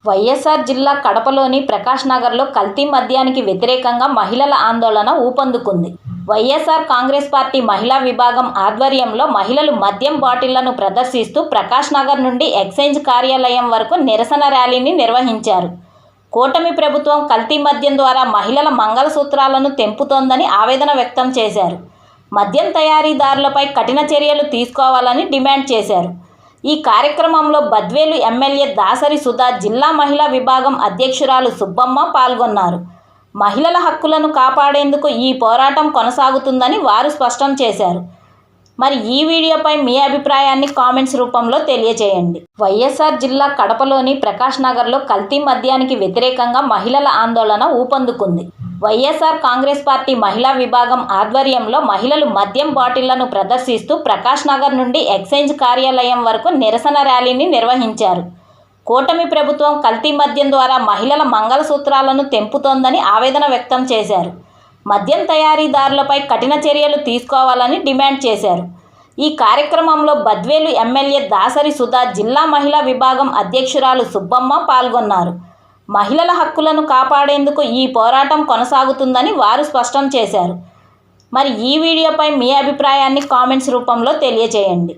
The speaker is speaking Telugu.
వైఎస్ఆర్ జిల్లా కడపలోని ప్రకాష్ నగర్లో కల్తీ మద్యానికి వ్యతిరేకంగా మహిళల ఆందోళన ఊపందుకుంది. వైఎస్ఆర్ కాంగ్రెస్ పార్టీ మహిళా విభాగం ఆధ్వర్యంలో మహిళలు మద్యం బాటిళ్లను ప్రదర్శిస్తూ ప్రకాష్ నగర్ నుండి ఎక్సైజ్ కార్యాలయం వరకు నిరసన ర్యాలీని నిర్వహించారు. కూటమి ప్రభుత్వం కల్తీ మద్యం ద్వారా మహిళల మంగళసూత్రాలను తెంపుతోందని ఆవేదన వ్యక్తం చేశారు. మద్యం తయారీదారులపై కఠిన చర్యలు తీసుకోవాలని డిమాండ్ చేశారు. ఈ కార్యక్రమంలో బద్వేలు ఎమ్మెల్యే దాసరి సుధా, జిల్లా మహిళా విభాగం అధ్యక్షురాలు సుబ్బమ్మ పాల్గొన్నారు. మహిళల హక్కులను కాపాడేందుకు ఈ పోరాటం కొనసాగుతుందని వారు స్పష్టం చేశారు. మరి ఈ వీడియోపై మీ అభిప్రాయాన్ని కామెంట్స్ రూపంలో తెలియజేయండి. వైఎస్ఆర్ జిల్లా కడపలోని ప్రకాష్ నగర్లో కల్తీ మద్యానికి వ్యతిరేకంగా మహిళల ఆందోళన ఊపందుకుంది. వైఎస్ఆర్ కాంగ్రెస్ పార్టీ మహిళా విభాగం ఆధ్వర్యంలో మహిళలు మద్యం బాటిళ్లను ప్రదర్శిస్తూ ప్రకాష్ నగర్ నుండి ఎక్సైజ్ కార్యాలయం వరకు నిరసన ర్యాలీని నిర్వహించారు. కూటమి ప్రభుత్వం కల్తీ మద్యం ద్వారా మహిళల మంగళసూత్రాలను తెంపుతోందని ఆవేదన వ్యక్తం చేశారు. మద్యం తయారీదారులపై కఠిన చర్యలు తీసుకోవాలని డిమాండ్ చేశారు. ఈ కార్యక్రమంలో బద్వేలు ఎమ్మెల్యే దాసరి సుధా, జిల్లా మహిళా విభాగం అధ్యక్షురాలు సుబ్బమ్మ పాల్గొన్నారు. మహిళల హక్కులను కాపాడేందుకు ఈ పోరాటం కొనసాగుతుందని వారు స్పష్టం చేశారు. మరి ఈ వీడియోపై మీ అభిప్రాయాన్ని కామెంట్స్ రూపంలో తెలియజేయండి.